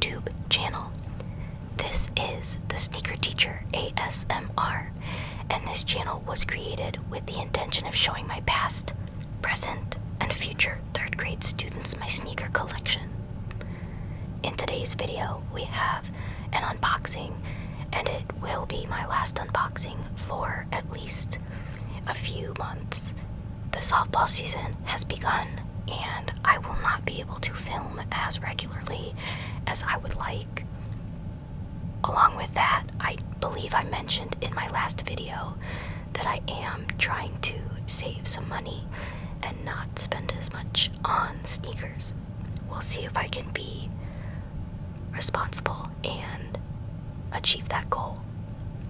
YouTube channel. This is the Sneaker Teacher ASMR, and this channel was created with the intention of showing my past, present, and future 3rd grade students my sneaker collection. In today's video, we have an unboxing, and it will be my last unboxing for at least a few months. The softball season has begun, and I will not be able to film as regularly as I would like. Along with that, I believe I mentioned in my last video that I am trying to save some money and not spend as much on sneakers. We'll see if I can be responsible and achieve that goal.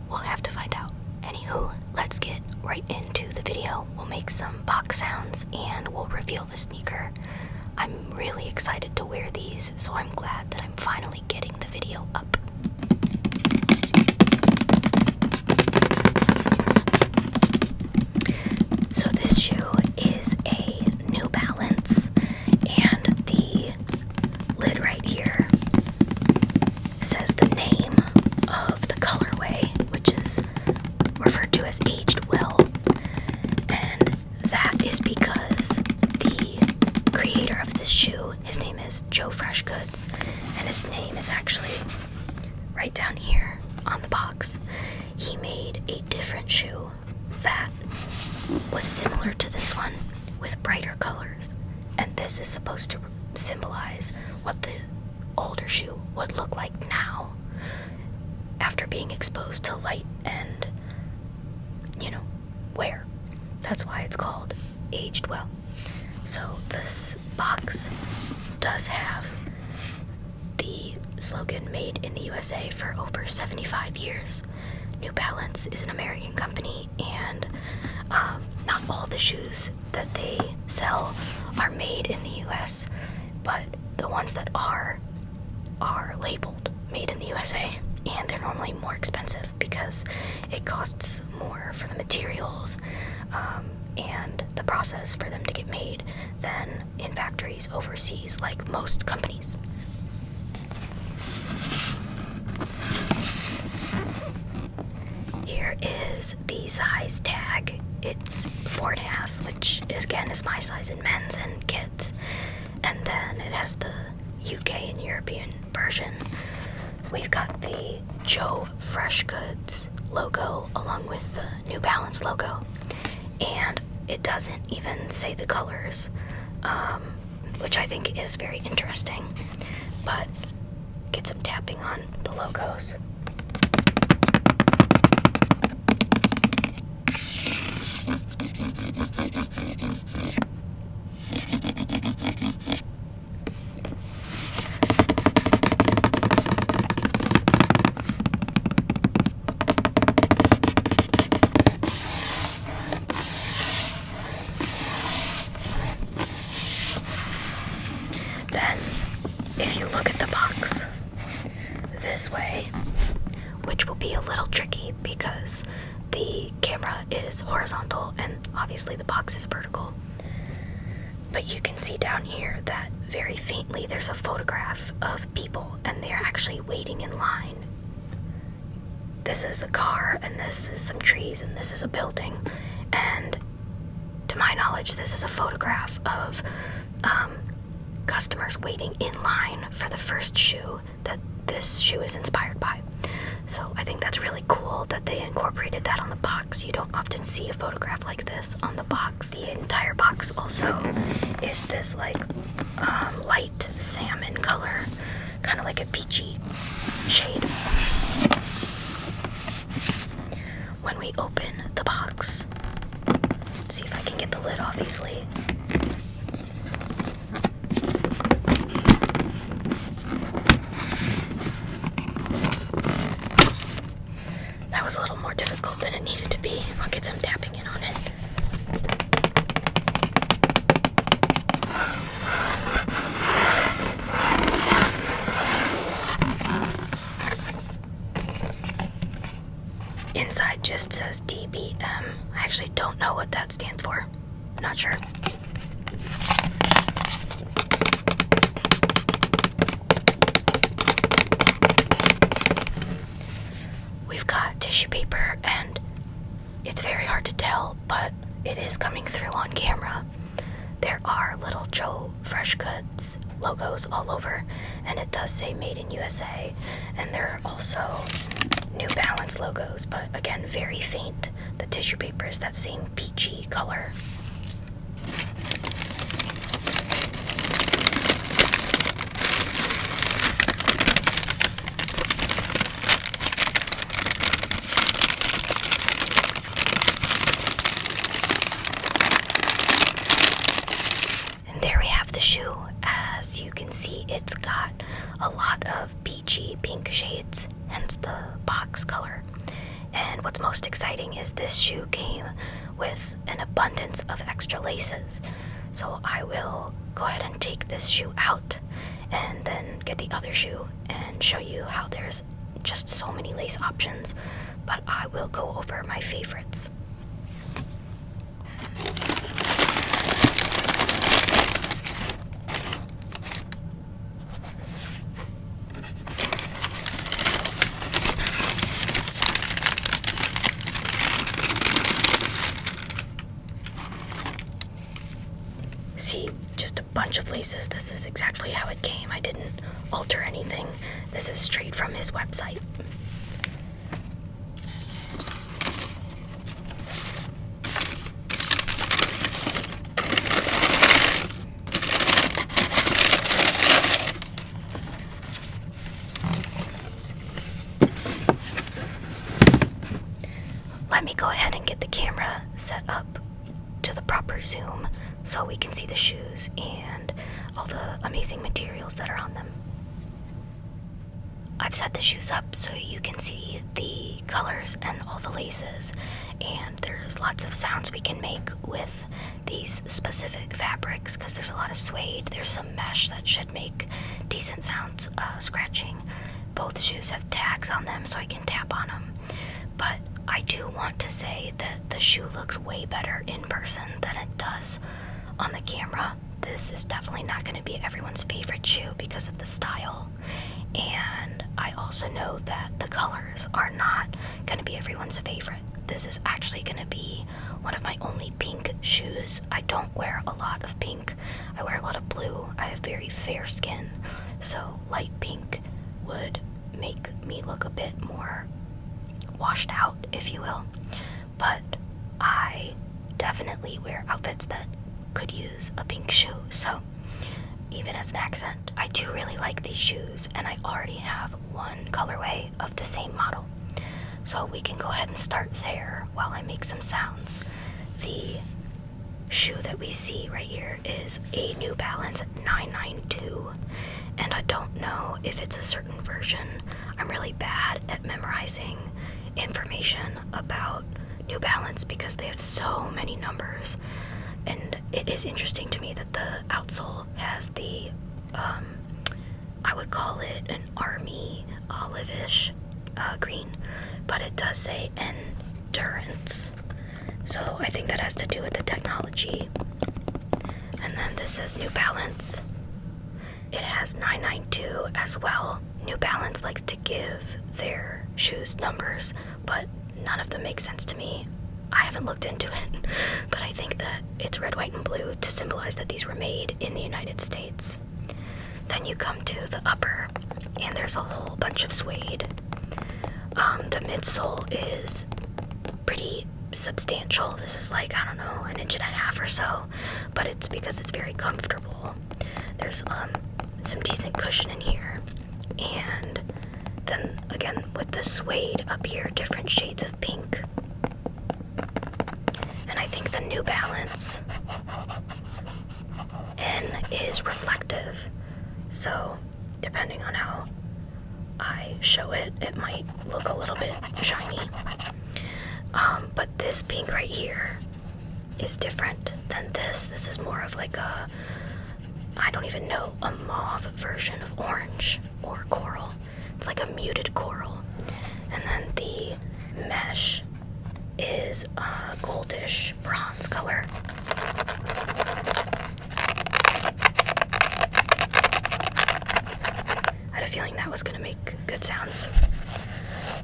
We'll have to find out. Anywho, let's get right into the video. We'll make some box sounds and we'll reveal the sneaker. I'm really excited to wear these, so I'm glad that I'm finally getting the video up. So this shoe is a New Balance, and the lid right here says the name of the colorway, which is referred to as Aged Well, and that is because the creator of this shoe, his name is Freshgoods, and his name is actually right down here on the box. He made a different shoe that was similar to this one with brighter colors, and this is supposed to symbolize what the older shoe would look like now after being exposed to light and, wear. That's why it's called Aged Well. So this box does have the slogan "Made in the USA" for over 75 years. New Balance is an American company, and not all the shoes that they sell are made in the US, but the ones that are labeled "Made in the USA", and they're normally more expensive because it costs more for the materials and the process for them to get made than in factories overseas like most companies. Here is the size tag. It's 4.5, which again is my size in men's and kids. And then it has the UK and European version. We've got the Freshgoods logo along with the New Balance logo. And it doesn't even say the colors, which I think is very interesting. But get some tapping on the logos. Then, if you look at the box this way, which will be a little tricky because the camera is horizontal and obviously the box is vertical, but you can see down here that very faintly there's a photograph of people and they're actually waiting in line. This is a car, and this is some trees, and this is a building, and to my knowledge this is a photograph of customers waiting in line for the first shoe that this shoe is inspired by. So I think that's really cool that they incorporated that on the box. You don't often see a photograph like this on the box. The entire box also is this light salmon color, kind of like a peachy shade. When we open the box, let's see if I can get the lid off easily. That was a little more difficult than it needed to be. I'll get some tapping in on it. Inside just says DBM. I actually don't know what that stands for. Not sure. there are little Joe Freshgoods logos all over, and it does say Made in USA. And there are also New Balance logos, but again, very faint. The tissue paper is that same peachy color. And there we have the shoe. As you can see, it's got a lot of peachy pink shades, hence the box color. And what's most exciting is this shoe came with an abundance of extra laces. So I will go ahead and take this shoe out and then get the other shoe and show you how there's just so many lace options, but I will go over my favorites. See, just a bunch of laces. This is exactly how it came. I didn't alter anything. This is straight from his website. Let me go ahead and get the camera set up to the proper zoom so we can see the shoes and all the amazing materials that are on them. I've set the shoes up so you can see the colors and all the laces, and there's lots of sounds we can make with these specific fabrics because there's a lot of suede. There's some mesh that should make decent sounds scratching. Both shoes have tags on them so I can tap on them, but I do want to say that the shoe looks way better in person than it does on the camera. This is definitely not going to be everyone's favorite shoe because of the style, and I also know that the colors are not going to be everyone's favorite. This is actually going to be one of my only pink shoes. I don't wear a lot of pink. I wear a lot of blue. I have very fair skin, so light pink would make me look a bit more washed out, if you will. But I definitely wear outfits that could use a pink shoe, so even as an accent, I do really like these shoes, and I already have one colorway of the same model. So we can go ahead and start there while I make some sounds. The shoe that we see right here is a New Balance 992, and I don't know if it's a certain version. I'm really bad at memorizing information about New Balance because they have so many numbers, and it is interesting to me that the outsole has the I would call it an army olive-ish green, but it does say endurance, so I think that has to do with the technology. And then this says New Balance. It has 992 as well. New Balance likes to give their shoes numbers, but none of them make sense to me. I haven't looked into it, but I think that it's red, white, and blue to symbolize that these were made in the United States. Then you come to the upper, and there's a whole bunch of suede. The midsole is pretty substantial. This is like, I don't know, an inch and a half or so, but it's because it's very comfortable. There's some decent cushion in here, and then again with the suede up here, different shades of pink. And I think the New Balance N is reflective, so depending on how I show it, it might look a little bit shiny. But this pink right here is different than this. This is more of like a, I don't even know, a mauve version of orange or coral. It's like a muted coral. And then the mesh is a goldish bronze color. I had a feeling that was going to make good sounds.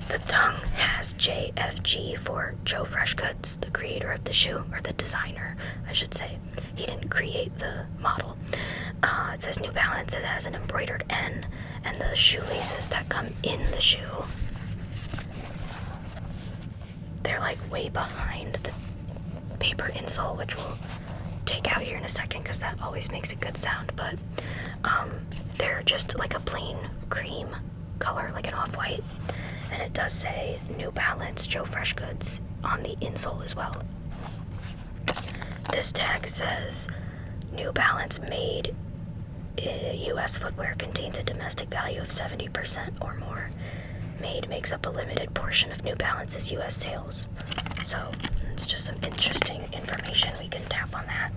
The tongue has JFG for Joe Freshgoods, the creator of the shoe, or the designer, I should say. he didn't create the model. It says New Balance. It has an embroidered N, and the shoelaces that come in the shoe, they're like way behind the paper insole, which we'll take out here in a second because that always makes a good sound. But they're just like a plain cream color, like an off-white, and it does say New Balance Joe Freshgoods on the insole as well. This tag says New Balance made U.S. footwear, contains a domestic value of 70% or more. Made makes up a limited portion of New Balance's U.S. sales. So it's just some interesting information. We can tap on that.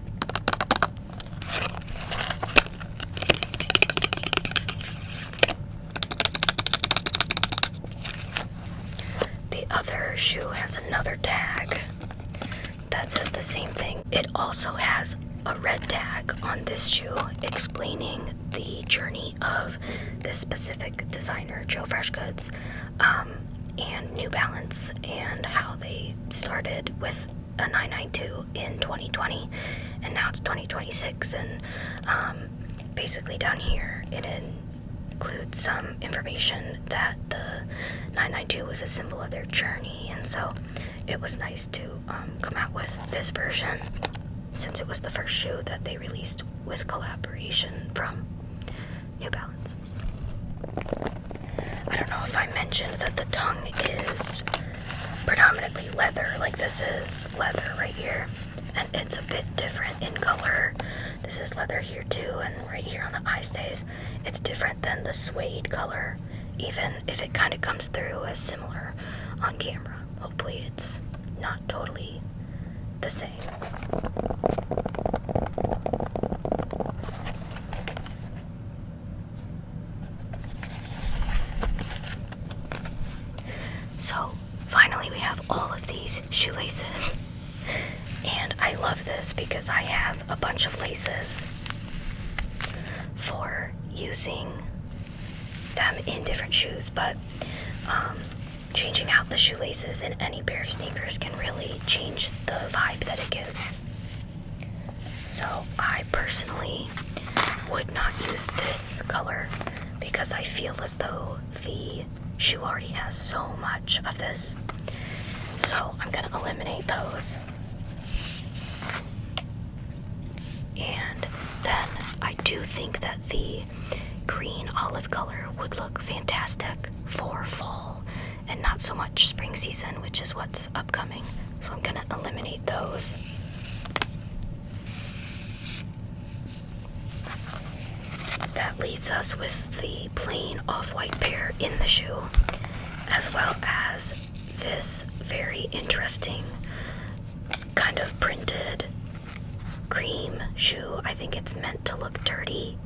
The other shoe has another tag that says the same thing. It also has a red tag on this shoe explaining the journey of this specific designer, Joe Freshgoods, and New Balance, and how they started with a 992 in 2020, and now it's 2026. And basically down here it includes some information that the 992 was a symbol of their journey, and so it was nice to come out with this version, since it was the first shoe that they released with collaboration from New Balance. I don't know if I mentioned that the tongue is predominantly leather, like this is leather right here, and it's a bit different in color. This is leather here too, and right here on the eye stays, it's different than the suede color, even if it kind of comes through as similar on camera. Hopefully it's not totally the same. So finally we have all of these shoelaces, and I love this because I have a bunch of laces for using them in different shoes, but changing out the shoelaces in any pair of sneakers can really change the vibe that it gives. So I personally would not use this color because I feel as though the shoe already has so much of this. So I'm gonna eliminate those. And then I do think that the green olive color would look fantastic for fall and not so much spring season, which is what's upcoming. So I'm gonna eliminate those. That leaves us with the plain off-white pair in the shoe, as well as this very interesting kind of printed cream shoe. I think it's meant to look dirty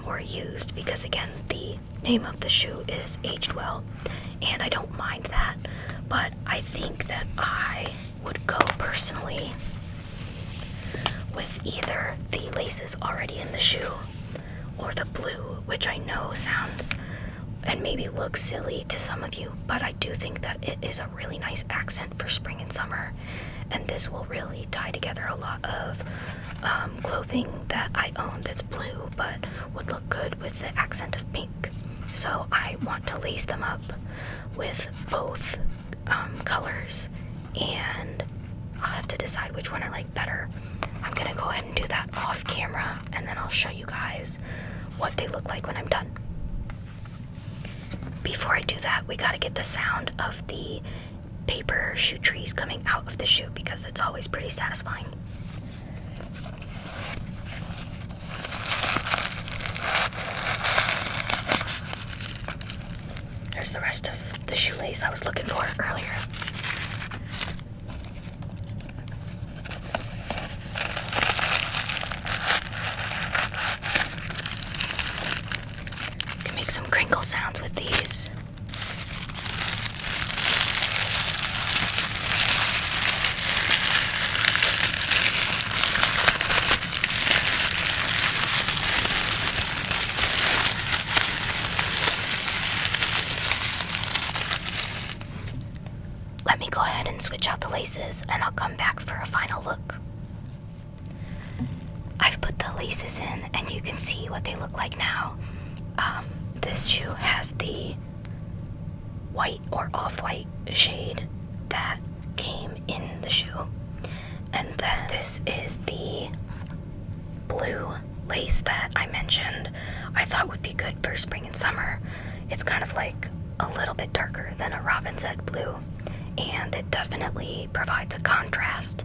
or used because, again, the name of the shoe is Aged Well, and I don't mind that, but I think that I would go personally with either the laces already in the shoe or the blue, which I know sounds and maybe looks silly to some of you, but I do think that it is a really nice accent for spring and summer, and this will really tie together a lot of clothing that I own that's blue but would look good with the accent of pink. So I want to lace them up with both colors, and I'll have to decide which one I like better. I'm gonna go ahead and do that off camera, and then I'll show you guys what they look like when I'm done. Before I do that, we gotta get the sound of the paper shoe trees coming out of the shoe because it's always pretty satisfying. There's the rest of the shoelace I was looking for earlier. Can make some crinkle sounds with these. Let me go ahead and switch out the laces, and I'll come back for a final look. laces in, and you can see what they look like now. This shoe has the white or off-white shade that came in the shoe. And then this is the blue lace that I mentioned I thought would be good for spring and summer. It's kind of like a little bit darker than a robin's egg blue, and it definitely provides a contrast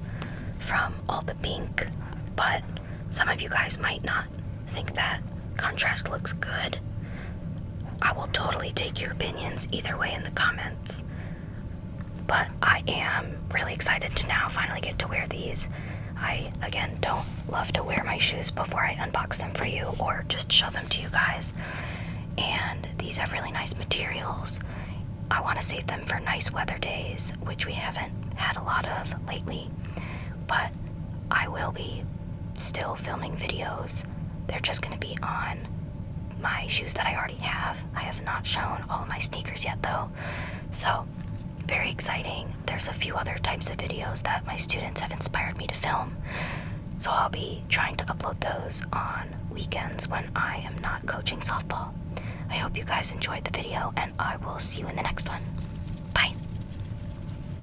from all the pink, but some of you guys might not think that contrast looks good. I will totally take your opinions either way in the comments. But I am really excited to now finally get to wear these. I, again, don't love to wear my shoes before I unbox them for you or just show them to you guys. And these have really nice materials. I want to save them for nice weather days, which we haven't had a lot of lately. But I will be still filming videos. They're just going to be on my shoes that I already have. I have not shown all of my sneakers yet though. So, very exciting. There's a few other types of videos that my students have inspired me to film. So I'll be trying to upload those on weekends when I am not coaching softball. I hope you guys enjoyed the video, and I will see you in the next one.